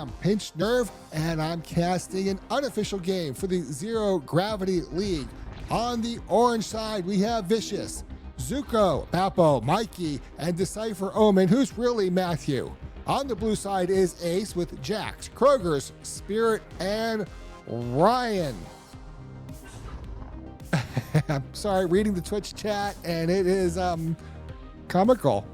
am Pinch Nerve, and I'm casting an unofficial game for the Zero Gravity League. On the orange side, we have Vicious, Zuko, Papo, Mikey, and Decipher Omen, who's really Matthew. On the blue side is Ace with Jax, Kroger's, Spirit, and Ryan. I'm sorry, reading the Twitch chat, and it is comical.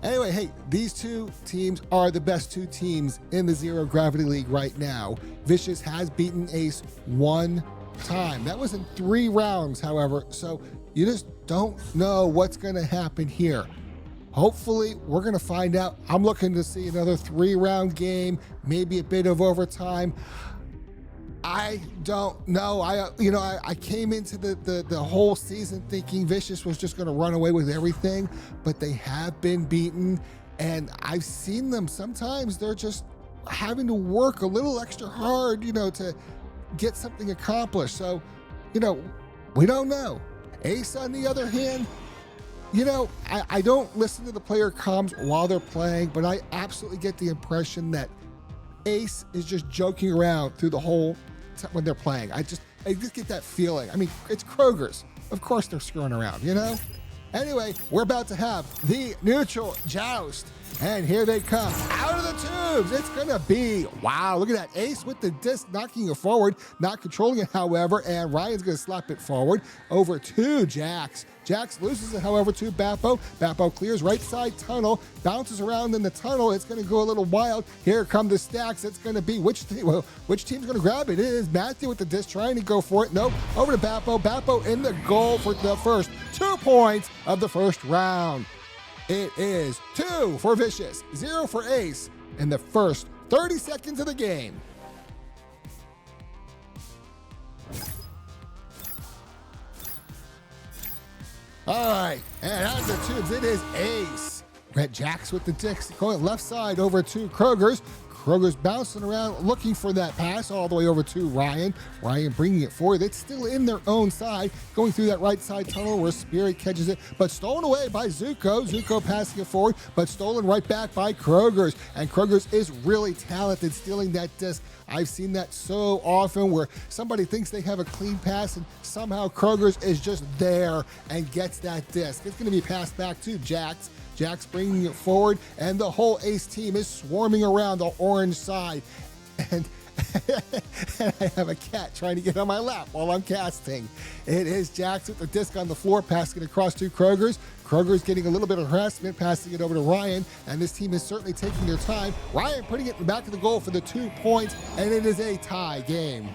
Anyway, hey, these two teams are the best two teams in the Zero Gravity League right now. Vicious has beaten Ace one time. That was in 3 rounds, however, so you just don't know what's going to happen here. Hopefully, we're going to find out. I'm looking to see another 3-round game, maybe a bit of overtime. I don't know. I came into the whole season thinking Vicious was just going to run away with everything, but they have been beaten, and I've seen them. Sometimes they're just having to work a little extra hard, to get something accomplished. So, we don't know. Ace, on the other hand, I don't listen to the player comms while they're playing, but I absolutely get the impression that Ace is just joking around through the whole time when they're playing. I just get that feeling. I mean, it's Kroger's. Of course they're screwing around, Anyway, we're about to have the neutral joust. And here they come out of the tubes. It's going to be, wow, look at that. Ace with the disc knocking it forward, not controlling it, however, and Ryan's going to slap it forward over to Jax. Jax loses it, however, to Bappo. Bappo clears right side tunnel, bounces around in the tunnel. It's going to go a little wild. Here come the stacks. It's going to be which team's going to grab it? It is Matthew with the disc trying to go for it. Nope, over to Bappo. Bappo in the goal for the first 2 points of the first round. It is 2 for Vicious, 0 for Ace in the first 30 seconds of the game. All right, and out of the tubes, it is Ace. Red Jax with the dicks going left side over to Kroger's. Kroger's bouncing around looking for that pass all the way over to Ryan. Ryan bringing it forward. It's still in their own side, going through that right side tunnel where Spirit catches it, but stolen away by Zuko. Zuko passing it forward, but stolen right back by Kroger's. And Kroger's is really talented stealing that disc. I've seen that so often where somebody thinks they have a clean pass and somehow Kroger's is just there and gets that disc. It's going to be passed back to Jax. Jax bringing it forward, and the whole Ace team is swarming around the orange side. And I have a cat trying to get on my lap while I'm casting. It is Jax with the disc on the floor, passing it across to Kroger's. Kroger's getting a little bit of harassment, passing it over to Ryan, and this team is certainly taking their time. Ryan putting it in the back of the goal for the 2 points, and it is a tie game.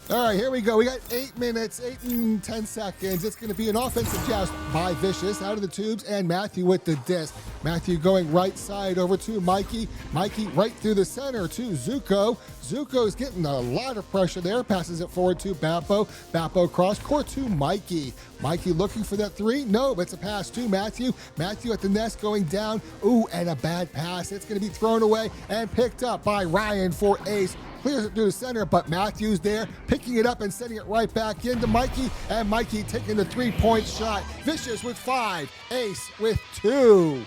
All right, here we go. We got 8 minutes, 8 and 10 seconds. It's going to be an offensive joust by Vicious out of the tubes, and Matthew with the disc. Matthew going right side over to Mikey. Mikey right through the center to Zuko. Zuko's getting a lot of pressure there. Passes it forward to Bappo. Bappo cross court to Mikey. Mikey looking for that 3. No, it's a pass to Matthew. Matthew at the nest going down. Ooh, and a bad pass. It's going to be thrown away and picked up by Ryan for Ace. Clears it through the center, but Matthew's there, picking it up and sending it right back into Mikey, and Mikey taking the 3-point shot. Vicious with 5, Ace with 2.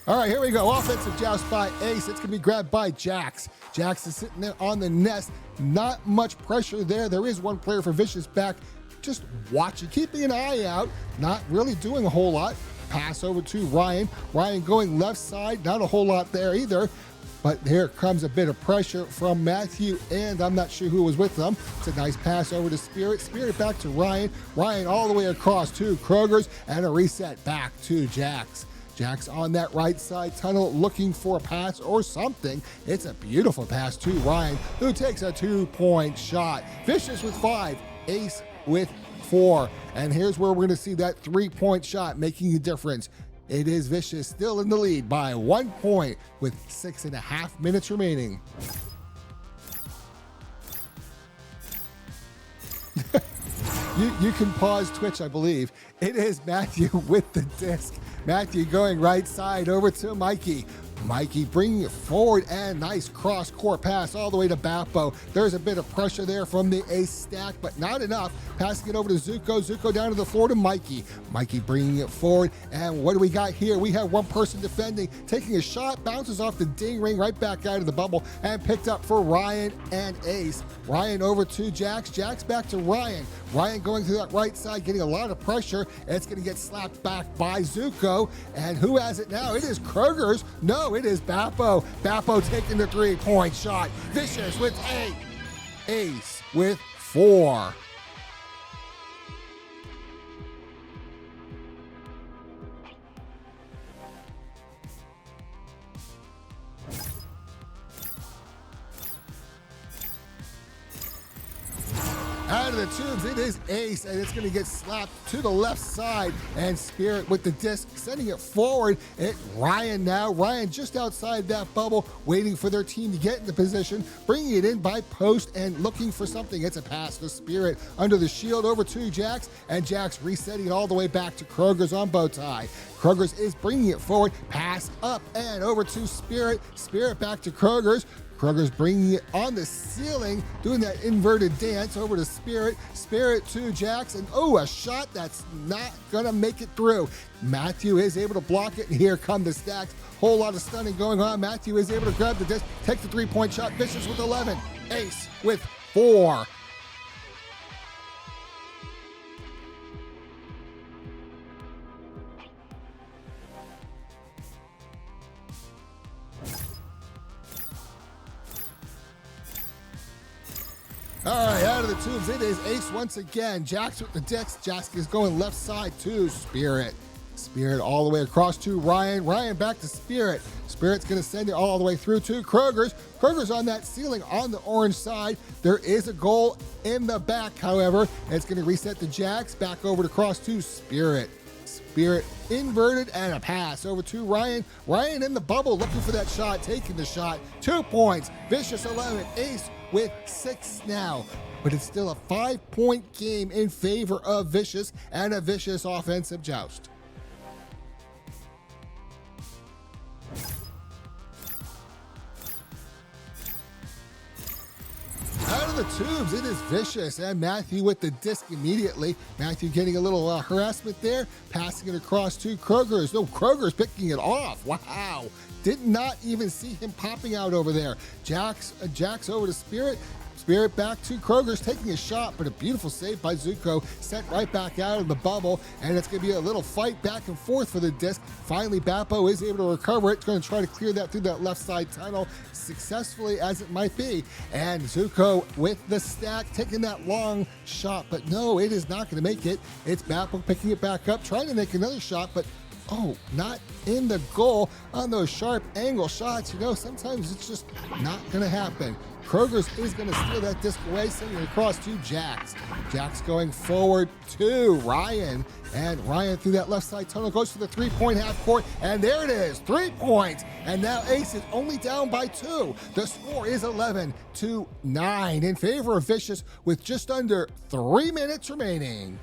All right, here we go. Offensive joust by Ace. It's going to be grabbed by Jax. Jax is sitting there on the nest. Not much pressure there. There is one player for Vicious back. Just watching, keeping an eye out. Not really doing a whole lot. Pass over to Ryan. Ryan going left side. Not a whole lot there either. But here comes a bit of pressure from Matthew, and I'm not sure who was with them. It's a nice pass over to Spirit. Spirit back to Ryan. Ryan all the way across to Kroger's, and a reset back to Jax. Jax on that right side tunnel looking for a pass or something. It's a beautiful pass to Ryan, who takes a 2-point shot. Vicious with 5, Ace with 4. And here's where we're going to see that 3-point shot making a difference. It is Vicious still in the lead by 1 point with 6.5 minutes remaining. You can pause Twitch, I believe. It is Matthew with the disc. Matthew going right side over to Mikey. Mikey bringing it forward, and nice cross-court pass all the way to Bappo. There's a bit of pressure there from the ace stack, but not enough. Passing it over to Zuko. Zuko down to the floor to Mikey. Mikey bringing it forward, and what do we got here? We have one person defending, taking a shot, bounces off the ding ring, right back out of the bubble, and picked up for Ryan and Ace. Ryan over to Jax. Jax back to Ryan. Ryan going through that right side, getting a lot of pressure. It's going to get slapped back by Zuko. And who has it now? It is Kroger's. No, it is Bappo. Bappo taking the three-point shot. Vicious with 8. Ace with 4. Out of the tubes, it is Ace, and it's going to get slapped to the left side, and Spirit with the disc, sending it forward. Ryan now. Ryan just outside that bubble, waiting for their team to get into position, bringing it in by post and looking for something. It's a pass to Spirit under the shield over to Jax, and Jax resetting it all the way back to Kroger's on bow tie. Kroger's is bringing it forward, pass up and over to Spirit. Spirit back to Kroger's. Kroger's bringing it on the ceiling, doing that inverted dance over to Spirit. Spirit to Jax, and a shot that's not gonna make it through. Matthew is able to block it, and here come the stacks. Whole lot of stunning going on. Matthew is able to grab the disc, take the three-point shot. Vicious with 11, Ace with 4. All right, out of the tubes, it is Ace once again. Jax with the disc. Jax is going left side to Spirit. Spirit all the way across to Ryan. Ryan back to Spirit. Spirit's going to send it all the way through to Kroger's. Kroger's on that ceiling on the orange side. There is a goal in the back, however. It's going to reset the Jax back over to cross to Spirit. Spirit inverted and a pass over to Ryan. Ryan in the bubble looking for that shot, taking the shot. 2 points. Vicious 11. Ace with 6 now. But it's still a 5-point game in favor of Vicious and a Vicious offensive joust. Out of the tubes, it is Vicious, and Matthew with the disc immediately. Matthew getting a little harassment there, passing it across to Kroger's. No, Kroger's picking it off. Wow. Did not even see him popping out over there. Jax over to Spirit. Spirit back to Kroger's, taking a shot, but a beautiful save by Zuko, sent right back out of the bubble, and it's going to be a little fight back and forth for the disc. Finally, Bappo is able to recover it. It's going to try to clear that through that left side tunnel, successfully as it might be, and Zuko with the stack, taking that long shot, but no, it is not going to make it. It's Bappo picking it back up, trying to make another shot, but not in the goal on those sharp angle shots. Sometimes it's just not going to happen. Kroger's is going to steal that disc away, sending it across to Jax. Jax going forward to Ryan, and Ryan through that left side tunnel goes to the three-point half court, and there it is, 3 points. And now Ace is only down by 2. The score is 11-9 in favor of Vicious with just under 3 minutes remaining.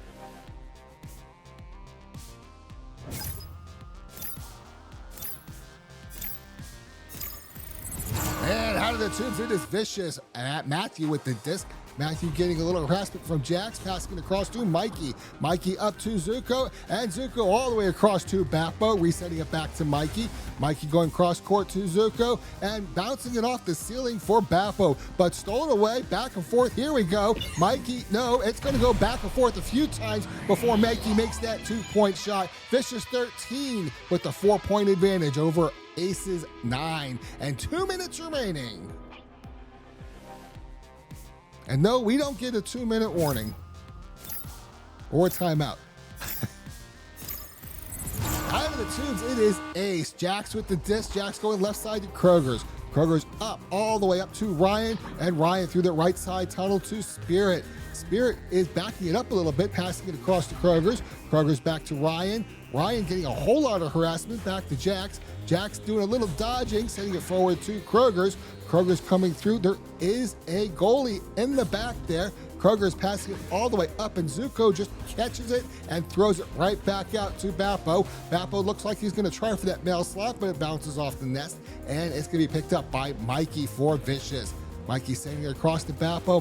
And out of the tubes, it is Vicious. Matthew with the disc. Matthew getting a little harassment from Jax, passing across to Mikey. Mikey up to Zuko, and Zuko all the way across to Bappo, resetting it back to Mikey. Mikey going cross court to Zuko, and bouncing it off the ceiling for Bappo, but stolen away, back and forth. Here we go. Mikey, no, it's going to go back and forth a few times before Mikey makes that 2-point shot. Vicious 13 with the 4-point advantage over Aces 9, and 2 minutes remaining. And no, we don't get a 2-minute warning or a timeout. Out of the tubes, it is Ace. Jax with the disc. Jax going left side to Kroger's. Kroger's up all the way up to Ryan, and Ryan through the right side tunnel to Spirit. Spirit is backing it up a little bit, passing it across to Kroger's. Kroger's back to Ryan. Ryan getting a whole lot of harassment back to Jax. Jax doing a little dodging, sending it forward to Kroger's. Kroger's coming through. There is a goalie in the back there. Kroger's passing it all the way up, and Zuko just catches it and throws it right back out to Bappo. Bappo looks like he's going to try for that mail slot, but it bounces off the nest, and it's going to be picked up by Mikey for Vicious. Mikey sending it across to Bappo.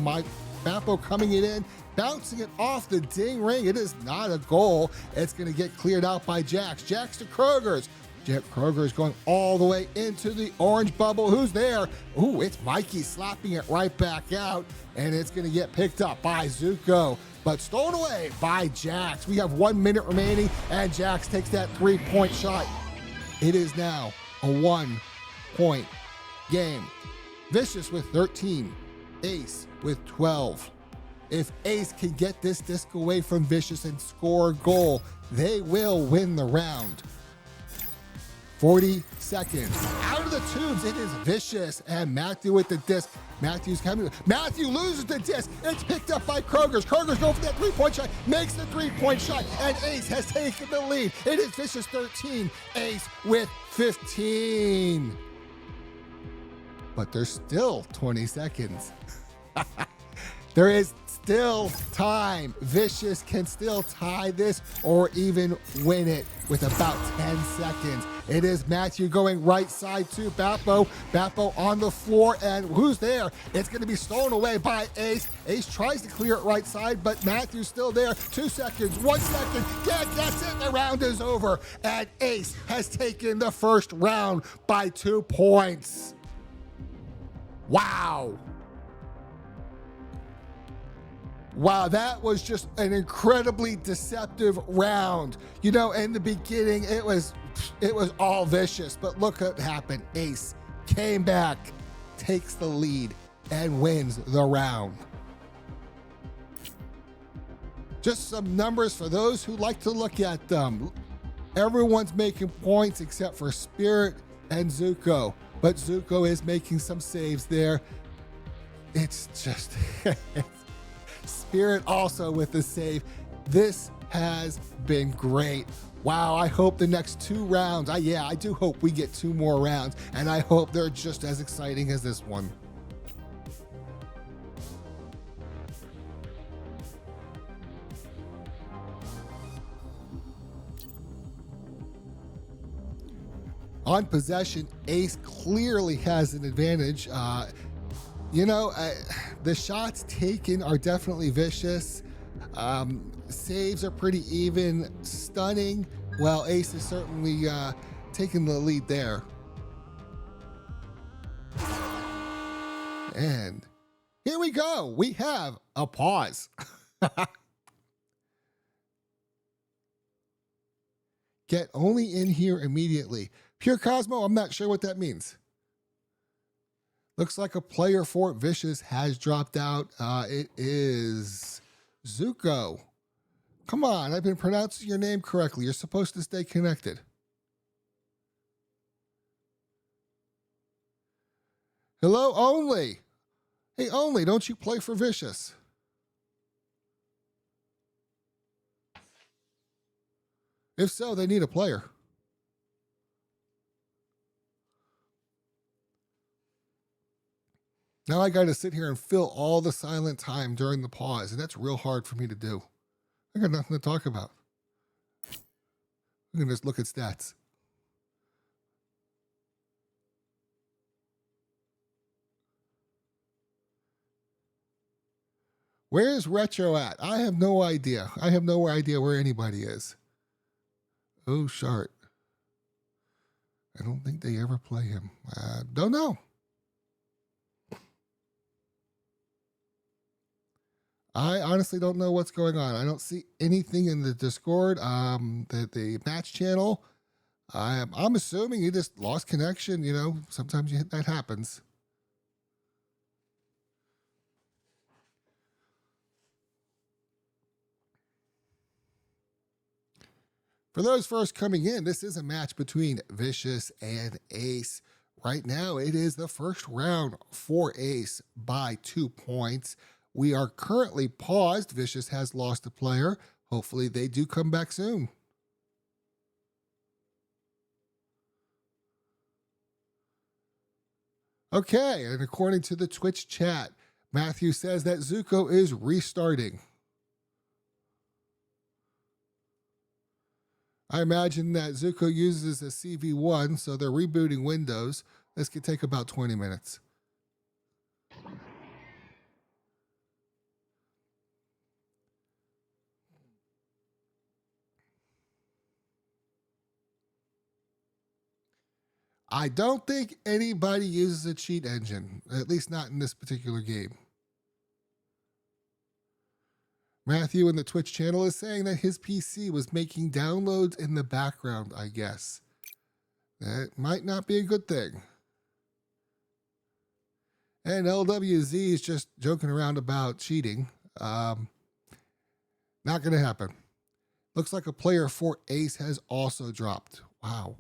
Bappo coming it in, bouncing it off the ding ring. It is not a goal. It's going to get cleared out by Jax. Jax to Kroger's. Kroger is going all the way into the orange bubble. Who's there? Ooh, it's Mikey slapping it right back out, and it's going to get picked up by Zuko, but stolen away by Jax. We have 1 minute remaining, and Jax takes that 3-point shot. It is now a 1-point game. Vicious with 13, Ace with 12. If Ace can get this disc away from Vicious and score a goal, they will win the round. 40 seconds. Out of the tubes, it is Vicious, and Matthew with the disc. Matthew's coming. Matthew loses the disc. It's picked up by Kroger's. Kroger's going for that 3-point shot, makes the 3-point shot, and Ace has taken the lead. It is Vicious 13, Ace with 15. But there's still 20 seconds. There is still time. Vicious can still tie this or even win it with about 10 seconds. It is Matthew going right side to Bappo. Bappo on the floor, and who's there? It's going to be stolen away by Ace. Ace tries to clear it right side, but Matthew's still there. 2 seconds, 1 second. That's it. The round is over, and Ace has taken the first round by 2 points. Wow. Wow, that was just an incredibly deceptive round. You know, in the beginning, it was all Vicious, but look what happened. Ace came back, takes the lead, and wins the round. Just some numbers for those who like to look at them. Everyone's making points except for Spirit and Zuko, but Zuko is making some saves there. It's just... Spirit also with the save. This has been great. Wow, I hope the next 2 rounds, I do hope we get 2 more rounds, and I hope they're just as exciting as this one. On possession, Ace clearly has an advantage. The shots taken are definitely Vicious. Saves are pretty even. Stunning, well, Ace is certainly taking the lead there. And here we go. We have a pause. Get only in here immediately. Pure Cosmo, I'm not sure what that means. Looks like a player for Vicious has dropped out. It is Zuko. Come on, I've been pronouncing your name correctly. You're supposed to stay connected. Hello, Only. Hey, Only, don't you play for Vicious? If so, they need a player. Now I got to sit here and fill all the silent time during the pause, and that's real hard for me to do. I got nothing to talk about. We can just look at stats. Where's Retro at? I have no idea. I have no idea where anybody is. Oh, Shart. I don't think they ever play him. Don't know. I honestly don't know what's going on. I don't see anything in the Discord, the match channel. I'm assuming he just lost connection. You know, sometimes that happens. For those first coming in, this is a match between Vicious and Ace. Right now, it is the first round for Ace by 2 points. We are currently paused. Vicious has lost a player. Hopefully they do come back soon. Okay, and according to the Twitch chat, Matthew says that Zuko is restarting. I imagine that Zuko uses a CV1, so they're rebooting Windows. This could take about 20 minutes. I don't think anybody uses a cheat engine, at least not in this particular game. Matthew in the Twitch channel is saying that his PC was making downloads in the background, I guess. That might not be a good thing. And LWZ is just joking around about cheating. Not going to happen. Looks like a player for Ace has also dropped. Wow.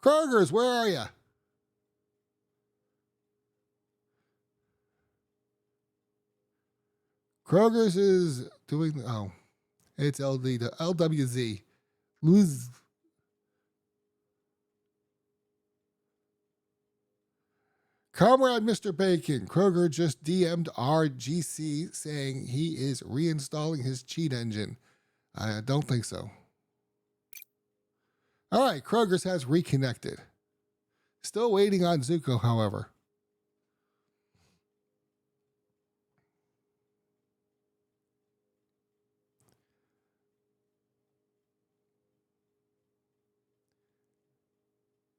Kroger's, where are you? Kroger's is doing, oh, it's LWZ. Lose. Comrade Mr. Bacon, Kroger just DM'd our GC saying he is reinstalling his cheat engine. I don't think so. All right, Kroger's has reconnected. Still waiting on Zuko, however.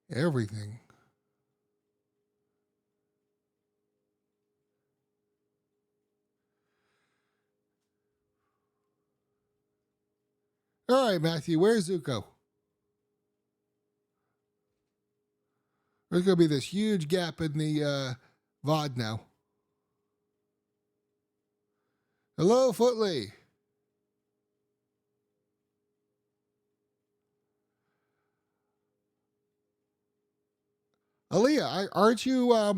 Everything. All right, Matthew, where's Zuko? There's going to be this huge gap in the VOD now. Hello, Footley. Aaliyah, aren't you a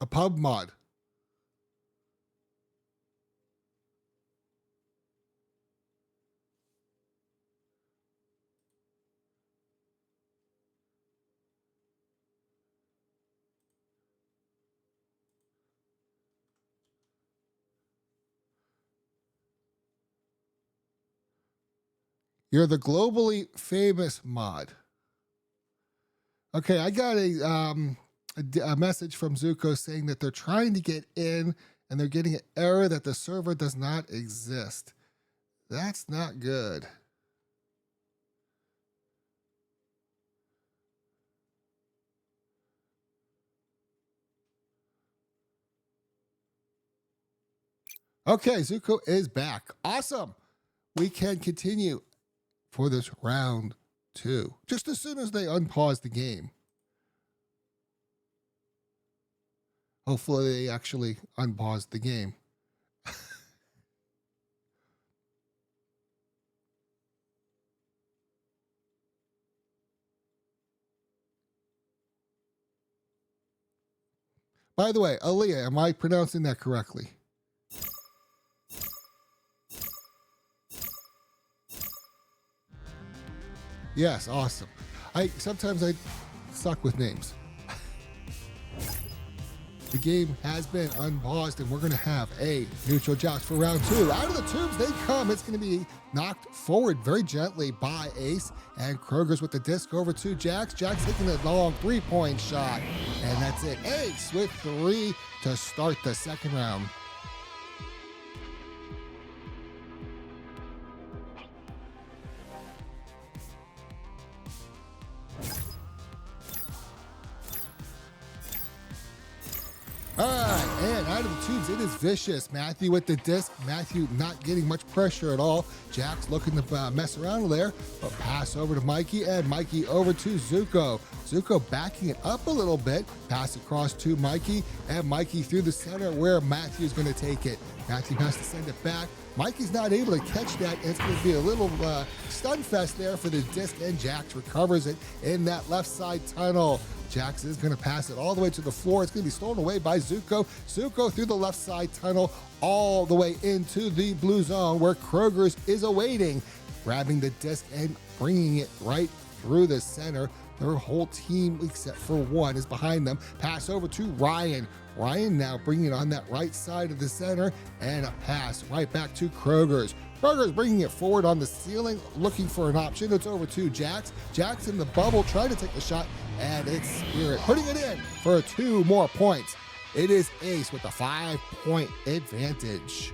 pub mod? You're the globally famous mod. Okay, I got a message from Zuko saying that they're trying to get in and they're getting an error that the server does not exist. That's not good. Okay, Zuko is back. Awesome. We can continue for this round 2, just as soon as they unpause the game. Hopefully they actually unpause the game. By the way, Aaliyah, am I pronouncing that correctly? Yes, awesome. Sometimes I suck with names. The game has been unpaused, and we're going to have a neutral joust for round 2. Out of the tubes they come. It's going to be knocked forward very gently by Ace, and Kroger's with the disc over to Jax. Jax hitting a long 3-point shot, and that's it. Ace with 3 to start the second round. All right, and out of the tubes, it is Vicious. Matthew with the disc. Matthew not getting much pressure at all. Jax looking to mess around there, but pass over to Mikey, and Mikey over to Zuko. Zuko backing it up a little bit. Pass across to Mikey, and Mikey through the center where Matthew's going to take it. Matthew has to send it back. Mikey's not able to catch that. It's going to be a little stun fest there for the disc, and Jax recovers it in that left side tunnel. Jax is going to pass it all the way to the floor. It's going to be stolen away by Zuko. Zuko through the left side tunnel all the way into the blue zone where Kroger's is awaiting, grabbing the disc and bringing it right through the center. Their whole team, except for one, is behind them. Pass over to Ryan. Ryan now bringing it on that right side of the center, and a pass right back to Kroger's. Kroger's bringing it forward on the ceiling, looking for an option. It's over to Jax. Jax in the bubble, trying to take the shot, and it's Spirit putting it in for 2 more points. It is Ace with a 5-point advantage.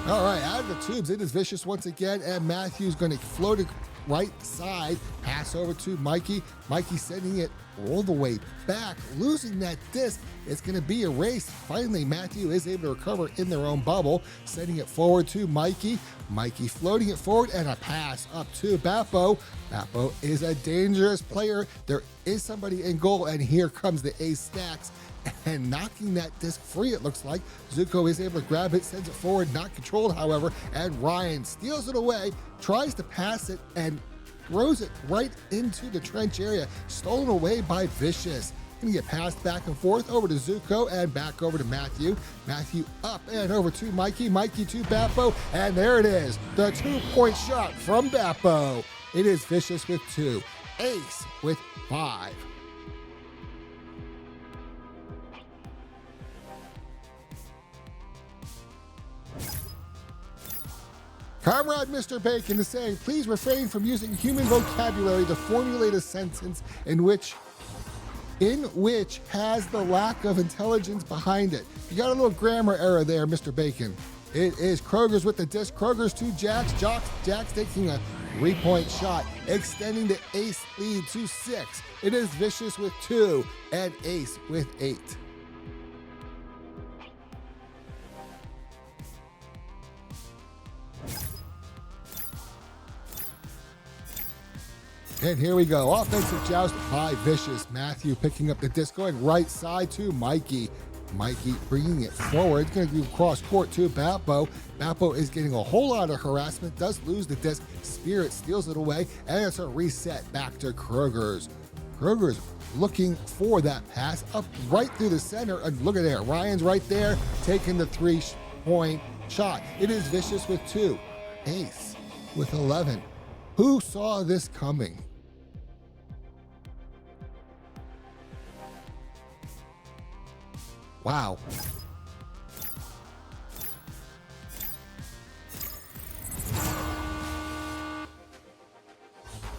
All right, out of the tubes, it is Vicious once again, and Matthew's going to float it right side, pass over to Mikey. Mikey sending it all the way back, losing that disc. It's going to be erased. Finally, Matthew is able to recover in their own bubble, sending it forward to Mikey. Mikey floating it forward, and a pass up to Bappo. Bappo is a dangerous player. There is somebody in goal, and here comes the Ace Stacks, and knocking that disc free, it looks like. Zuko is able to grab it, sends it forward, not controlled, however, and Ryan steals it away, tries to pass it, and throws it right into the trench area, stolen away by Vicious. Gonna get passed back and forth over to Zuko and back over to Matthew. Matthew up and over to Mikey. Mikey to Bappo, and there it is, the 2-point shot from Bappo. It is Vicious with 2, Ace with 5. Comrade Mr. Bacon is saying, please refrain from using human vocabulary to formulate a sentence in which has the lack of intelligence behind it. You got a little grammar error there, Mr. Bacon. It is Kroger's with the disc. Kroger's to Jax. Jax taking a 3-point shot, extending the Ace lead to 6. It is Vicious with 2 and Ace with 8. And here we go. Offensive joust by Vicious. Matthew picking up the disc, going right side to Mikey. Mikey bringing it forward. It's going to go cross court to Bappo. Bappo is getting a whole lot of harassment, does lose the disc. Spirit steals it away, and it's a reset back to Kroger's. Kroger's looking for that pass up right through the center. And look at there. Ryan's right there taking the 3-point shot. It is Vicious with 2. Ace with 11. Who saw this coming? Wow.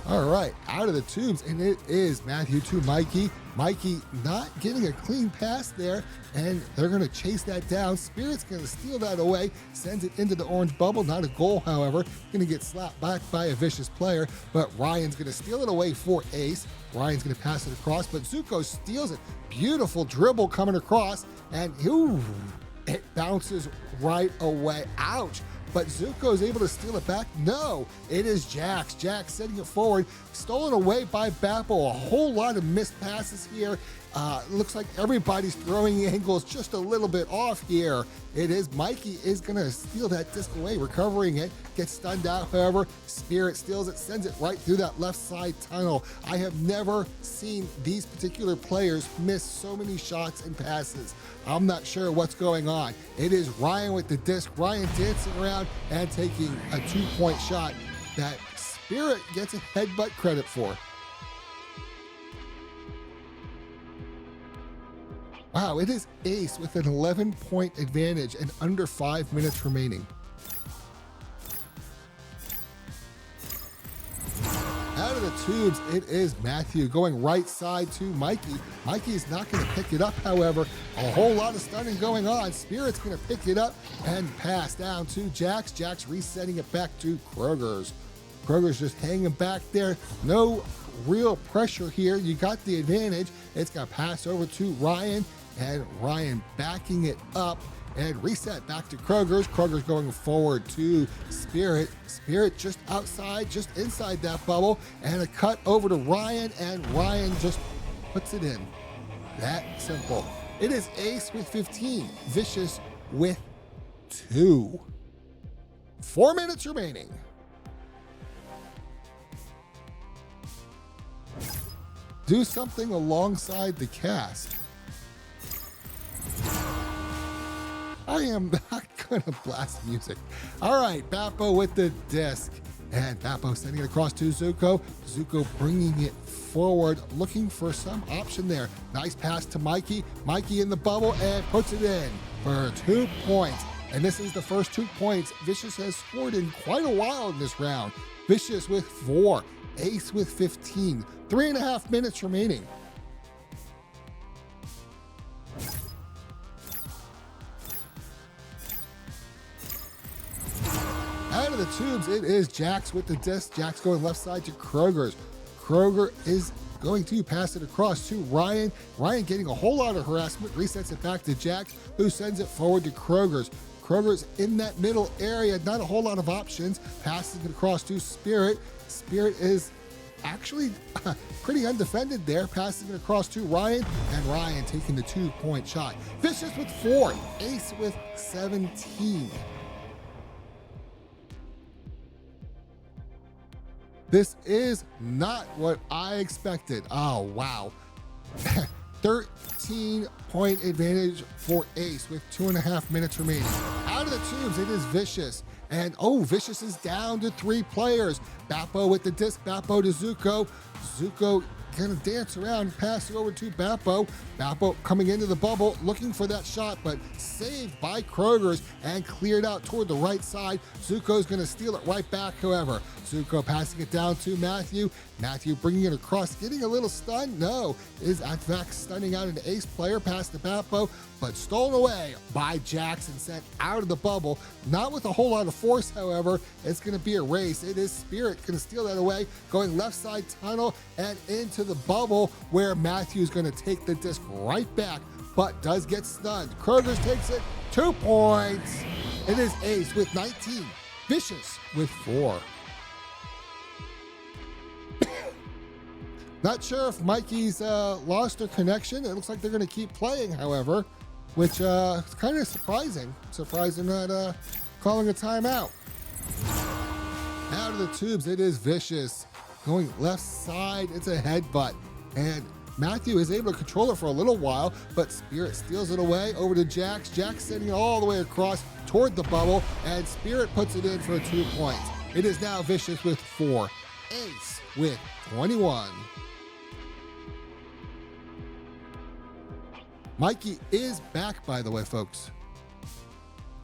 All right, out of the tubes, and it is Matthew to Mikey. Mikey not getting a clean pass there, and they're going to chase that down. Spirit's going to steal that away, sends it into the orange bubble. Not a goal, however. Going to get slapped back by a Vicious player, but Ryan's going to steal it away for Ace. Ryan's going to pass it across, but Zuko steals it. Beautiful dribble coming across, and it bounces right away. Ouch. But Zuko is able to steal it back. No, it is Jax. Jax setting it forward, stolen away by Bappo. A whole lot of missed passes here. Looks like everybody's throwing angles just a little bit off here. It is Mikey is going to steal that disc away, recovering it, gets stunned out, however. Spirit steals it, sends it right through that left side tunnel. I have never seen these particular players miss so many shots and passes. I'm not sure what's going on. It is Ryan with the disc. Ryan dancing around and taking a 2-point shot that Spirit gets a headbutt credit for. Wow, it is Ace with an 11-point advantage and under 5 minutes remaining. Out of the tubes, it is Matthew going right side to Mikey. Mikey is not going to pick it up, however. A whole lot of stunning going on. Spirit's going to pick it up and pass down to Jax. Jax resetting it back to Kroger's. Kroger's just hanging back there. No real pressure here. You got the advantage. It's going to pass over to Ryan, and Ryan backing it up and reset back to Kroger's. Kroger's going forward to Spirit. Spirit just outside, just inside that bubble, and a cut over to Ryan, and Ryan just puts it in. That simple. It is Ace with 15, Vicious with 2. 4 minutes remaining. Do something alongside the cast. I am not gonna blast music. All right, Bappo with the disc. And Bappo sending it across to Zuko. Zuko bringing it forward, looking for some option there. Nice pass to Mikey. Mikey in the bubble and puts it in for 2 points. And this is the first 2 points Vicious has scored in quite a while in this round. Vicious with 4, Ace with 15. 3.5 minutes remaining. Out of the tubes, it is Jax with the disc. Jax going left side to Kroger's. Kroger is going to pass it across to Ryan. Ryan getting a whole lot of harassment, resets it back to Jax, who sends it forward to Kroger's. Kroger's in that middle area, not a whole lot of options. Passes it across to Spirit. Spirit is actually pretty undefended there, passing it across to Ryan, and Ryan taking the 2-point shot. Vicious with 4, Ace with 17. This is not what I expected. Oh, wow. 13-point advantage for Ace with 2.5 minutes remaining. Out of the tubes, it is Vicious. And, Vicious is down to 3 players. Bappo with the disc, Bappo to Zuko. Zuko gonna dance around, pass it over to Bappo. Bappo coming into the bubble, looking for that shot, but saved by Kroger's and cleared out toward the right side. Zuko's gonna steal it right back, however. Zuko passing it down to Matthew. Matthew bringing it across, getting a little stunned. No, is in fact stunning out an Ace player past the Bappo, but stolen away by Jax and sent out of the bubble. Not with a whole lot of force, however. It's gonna be a race. It is Spirit gonna steal that away, going left side tunnel and into the bubble where Matthew's gonna take the disc right back, but does get stunned. Kroger's takes it, 2 points. It is Ace with 19, Vicious with 4. Not sure if Mikey's lost their connection. It looks like they're gonna keep playing, however, which is kind of surprising. Surprised they're not calling a timeout. Out of the tubes, it is Vicious. Going left side, it's a headbutt. And Matthew is able to control it for a little while, but Spirit steals it away over to Jax. Jax sending it all the way across toward the bubble, and Spirit puts it in for 2 points. It is now Vicious with 4, Ace with 21. Mikey is back, by the way, folks.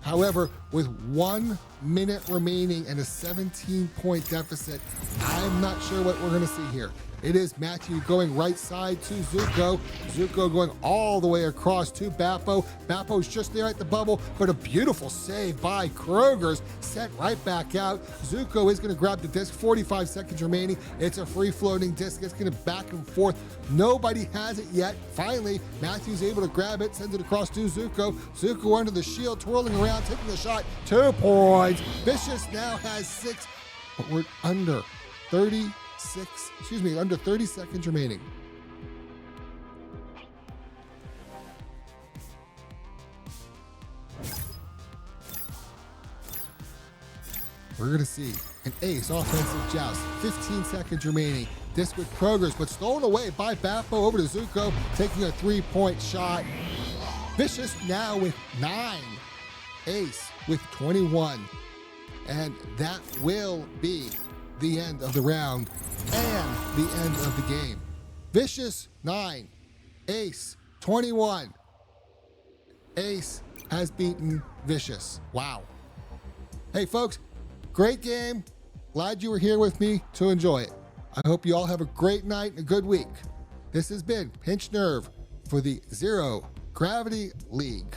However, with 1 minute remaining and a 17-point deficit, I'm not sure what we're going to see here. It is Matthew going right side to Zuko. Zuko going all the way across to Bappo. Bappo's just there at the bubble, but a beautiful save by Kroger's sent right back out. Zuko is going to grab the disc, 45 seconds remaining. It's a free-floating disc. It's going to back and forth. Nobody has it yet. Finally, Matthew's able to grab it, sends it across to Zuko. Zuko under the shield, twirling around, taking the shot. 2 points. Vicious now has 6, but we're under 30 seconds remaining. We're going to see an Ace offensive joust. 15 seconds remaining. Disc with Kroger's, but stolen away by Bappo over to Zuko, taking a 3-point shot. Vicious now with 9. Ace with 21. And that will be the end of the round and the end of the game. Vicious 9, Ace 21. Ace has beaten Vicious. Wow. Hey folks, great game. Glad you were here with me to enjoy it. I hope you all have a great night and a good week. This has been Pinch Nerve for the Zero Gravity League.